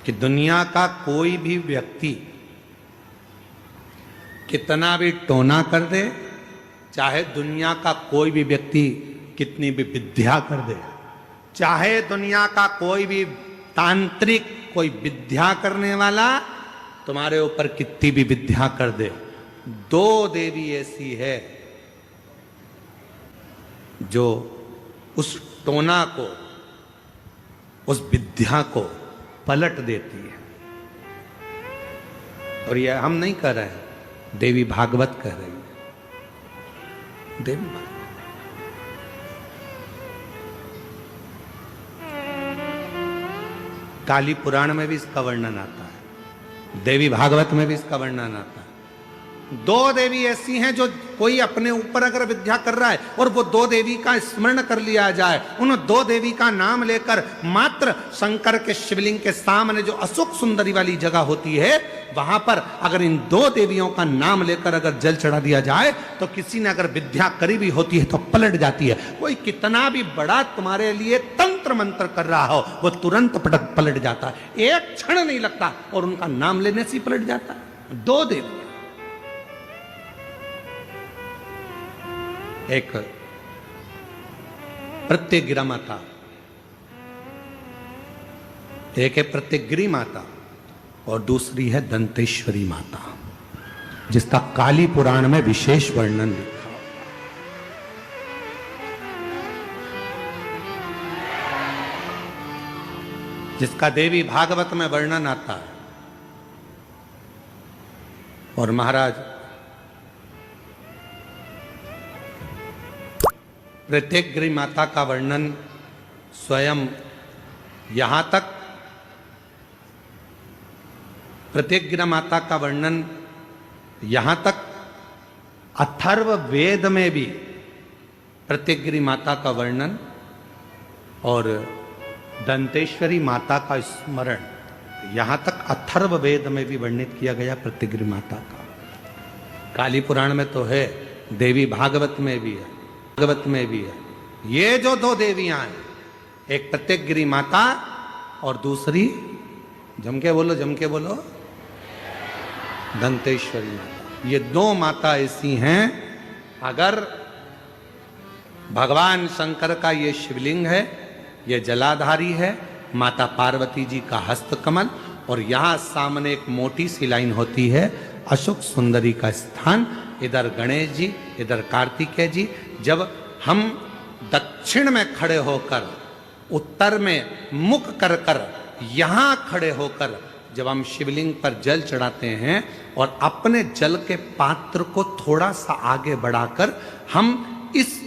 कि दुनिया का कोई भी व्यक्ति कितना भी टोना कर दे, चाहे दुनिया का कोई भी व्यक्ति कितनी भी विद्या कर दे, चाहे दुनिया का कोई भी तांत्रिक कोई विद्या करने वाला तुम्हारे ऊपर कितनी भी विद्या कर दे, दो देवी ऐसी है जो उस टोना को, उस विद्या को पलट देती है। और यह हम नहीं कह रहे हैं, देवी भागवत कह रही है। देवी भागवत काली पुराण में भी इसका वर्णन आता है, देवी भागवत में भी इसका वर्णन आता है। दो देवी ऐसी हैं जो कोई अपने ऊपर अगर विद्या कर रहा है और वो दो देवी का स्मरण कर लिया जाए, उन दो देवी का नाम लेकर मात्र शंकर के शिवलिंग के सामने जो अशोक सुंदरी वाली जगह होती है, वहां पर अगर इन दो देवियों का नाम लेकर अगर जल चढ़ा दिया जाए तो किसी ने अगर विद्या करी भी होती है तो पलट जाती है। कोई कितना भी बड़ा तुम्हारे लिए तंत्र मंत्र कर रहा हो, वो तुरंत पलट जाता है, एक क्षण नहीं लगता और उनका नाम लेने से ही पलट जाता है। दो देवी, एक प्रत्यगिरा माता, एक है प्रत्यगिरी माता और दूसरी है दंतेश्वरी माता, जिसका काली पुराण में विशेष वर्णन लिखा। जिसका देवी भागवत में वर्णन आता है। और महाराज प्रत्यगिरी माता का वर्णन स्वयं यहां तक, प्रत्यगिरा माता का वर्णन यहां तक अथर्व वेद में भी प्रत्यगिरी माता का वर्णन और दंतेश्वरी माता का स्मरण यहां तक अथर्व वेद में भी वर्णित किया गया प्रत्यगिरी माता का। काली पुराण में तो है, देवी भागवत में भी है, भागवत में भी है। ये जो दो देवियां हैं, एक प्रत्यगिरी माता और दूसरी, जम के बोलो, दंतेश्वरी माता। ये दो माता ऐसी हैं, अगर भगवान शंकर का ये शिवलिंग है, ये जलाधारी है, माता पार्वती जी का हस्तकमल, और यहां सामने एक मोटी सी लाइन होती है अशोक सुंदरी का स्थान, इधर गणेश जी, इधर कार्तिकेय जी। जब हम दक्षिण में खड़े होकर, उत्तर में मुख कर कर, यहां खड़े होकर जब हम शिवलिंग पर जल चढ़ाते हैं और अपने जल के पात्र को थोड़ा सा आगे बढ़ाकर हम इस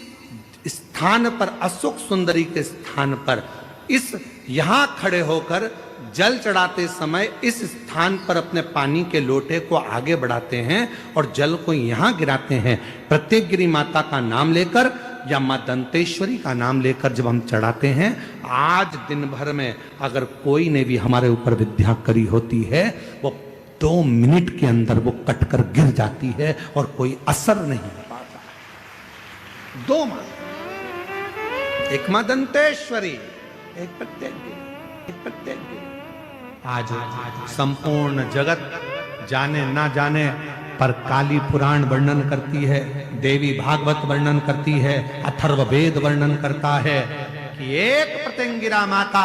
स्थान पर, अशोक सुंदरी के स्थान पर, इस यहां खड़े होकर जल चढ़ाते समय इस स्थान पर अपने पानी के लोटे को आगे बढ़ाते हैं और जल को यहां गिराते हैं। प्रत्यगिरी माता का नाम लेकर या मां दंतेश्वरी का नाम लेकर जब हम चढ़ाते हैं, आज दिन भर में अगर कोई ने भी हमारे ऊपर विद्या करी होती है, वो 2 मिनट के अंदर वो कटकर गिर जाती है और कोई असर नहीं हो पाता। दो मां, एक मां दंतेश्वरी, एक प्रत्यगिरी। आज संपूर्ण जगत जाने ना जाने पर काली पुराण वर्णन करती है, देवी भागवत वर्णन करती है, अथर्व वेद वर्णन करता है कि एक प्रत्यगिरा माता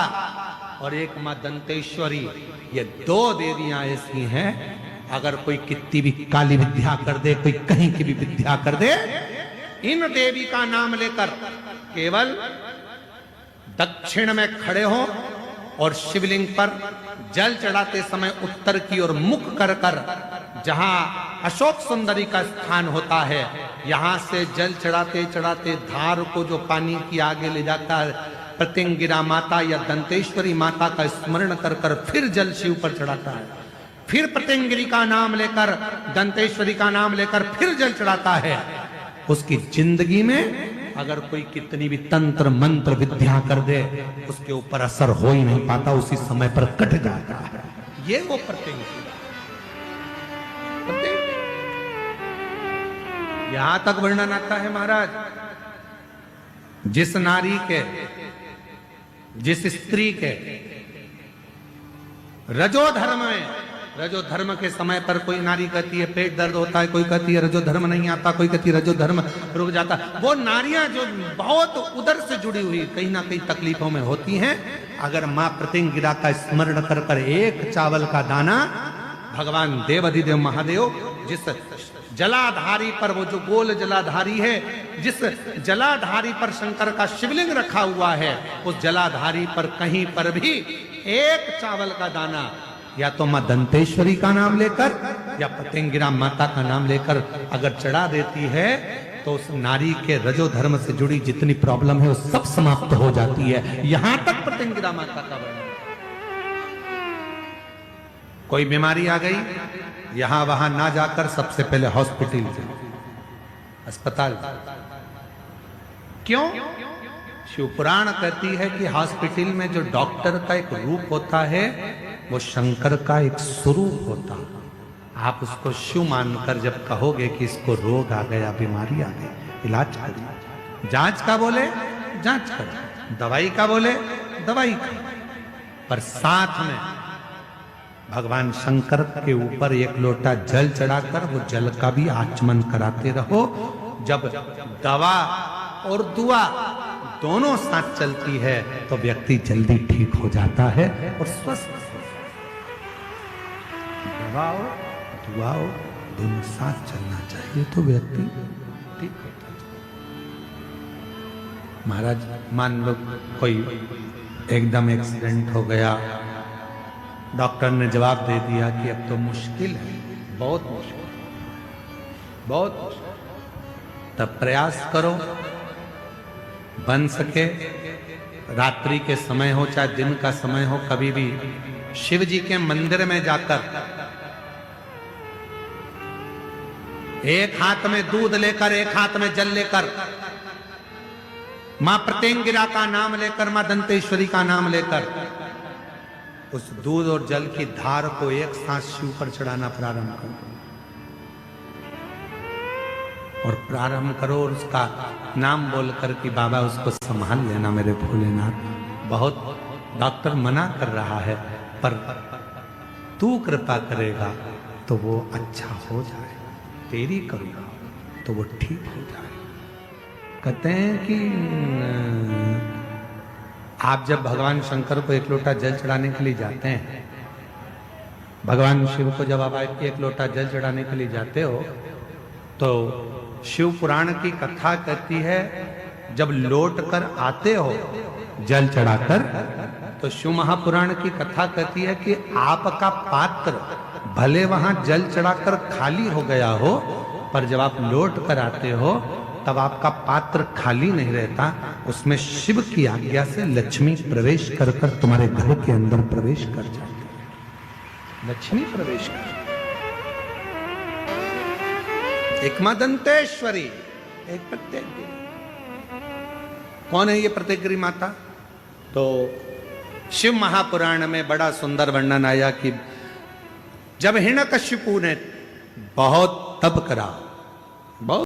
और एक मां दंतेश्वरी, ये दो देवियां ऐसी हैं, अगर कोई कितनी भी काली विद्या कर दे, कोई कहीं की भी विद्या कर दे, इन देवी का नाम लेकर केवल दक्षिण में खड़े हो और शिवलिंग पर जल चढ़ाते समय उत्तर की ओर मुख कर कर, जहां अशोक सुंदरी का स्थान होता है, यहां से जल चढ़ाते चढ़ाते धार को जो पानी की आगे ले जाता है, प्रत्यगिरा माता या दंतेश्वरी माता का स्मरण कर कर फिर जल शिव पर चढ़ाता है, फिर प्रत्यगिरी का नाम लेकर, दंतेश्वरी का नाम लेकर फिर जल चढ़ाता है। उसकी जिंदगी में अगर कोई कितनी भी तंत्र मंत्र विद्या कर दे, उसके ऊपर असर हो ही नहीं पाता, उसी समय पर कट जाता है। ये वो प्रत्यगिरी। यहां तक वर्णन आता है महाराज, जिस नारी के, जिस स्त्री के रजो धर्म में, रजो धर्म के समय पर कोई नारी कहती है पेट दर्द होता है, कोई कहती है रजो धर्म नहीं आता, कोई कहती है रजो धर्म रुक जाता। वो नारियां जो बहुत उदर से जुड़ी हुई कहीं ना कहीं तकलीफों में होती हैं, अगर मां प्रतिंगिरा का स्मरण कर कर एक चावल का दाना, भगवान देवाधिदेव महादेव जिस जलाधारी पर, वो जो गोल जलाधारी है, जिस जलाधारी पर शंकर का शिवलिंग रखा हुआ है, उस जलाधारी पर कहीं पर भी एक चावल का दाना या तो मां दंतेश्वरी का नाम लेकर या प्रतिंगिरा माता का नाम लेकर अगर चढ़ा देती है तो उस नारी के रजो धर्म से जुड़ी जितनी प्रॉब्लम है वो सब समाप्त हो जाती है। यहां तक प्रतिंगिरा माता का वर्णन। कोई बीमारी आ गई, यहां वहां ना जाकर सबसे पहले हॉस्पिटल जाओ, अस्पताल। क्यों? शिव पुराण कहती है कि हॉस्पिटल में जो डॉक्टर का एक रूप होता है वो शंकर का एक स्वरूप होता। आप उसको शिव मानकर जब कहोगे कि इसको रोग आ गया, बीमारी आ गई, इलाज करिए। जांच का बोले जांच करो, दवाई का बोले दवाई करो, पर साथ में भगवान शंकर के ऊपर एक लोटा जल चढ़ाकर वो जल का भी आचमन कराते रहो। जब दवा और दुआ दोनों साथ चलती है तो व्यक्ति जल्दी ठीक हो जाता है और स्वस्थ। दवा और दुआ दोनों साथ चलना चाहिए तो व्यक्ति ठीक होता है। महाराज मान लो कोई एकदम एक्सीडेंट हो गया, डॉक्टर ने जवाब दे दिया कि अब तो मुश्किल है, बहुत मुश्किल, बहुत मुश्किल। तब प्रयास करो बन सके, रात्रि के समय हो चाहे दिन का समय हो, कभी भी शिव जी के मंदिर में जाकर एक हाथ में दूध लेकर, एक हाथ में जल लेकर, मां प्रतिंगिरा का नाम लेकर, मां दंतेश्वरी का नाम लेकर उस दूध और जल की धार को एक साथ शिव पर चढ़ाना प्रारंभ करो और प्रारंभ करो और उसका नाम बोलकर कि बाबा उसको संभाल लेना मेरे भोलेनाथ। बहुत डॉक्टर मना कर रहा है पर तू कृपा करेगा तो वो अच्छा हो जाए, तेरी करुणा तो वो ठीक हो जाए। कहते हैं कि आप जब भगवान शंकर को एक लोटा जल चढ़ाने के लिए जाते हैं, भगवान शिव को जब आप एक लोटा जल चढ़ाने के लिए जाते हो तो शिव पुराण की कथा कहती है जब लौट कर आते हो जल चढ़ाकर, तो शिव महापुराण की कथा कहती है कि आपका पात्र भले वहां जल चढ़ाकर खाली हो गया हो, पर जब आप लौट कर आते हो तब आपका पात्र खाली नहीं रहता, उसमें शिव की आज्ञा से लक्ष्मी प्रवेश कर कर तुम्हारे घर के अंदर प्रवेश कर जाती है। लक्ष्मी प्रवेश कर, एक मां दंतेश्वरी, एक प्रतिंगिरी। कौन है ये प्रतिंगिरी माता? तो शिव महापुराण में बड़ा सुंदर वर्णन आया कि जब हिरण्यकशिपु ने बहुत तप करा,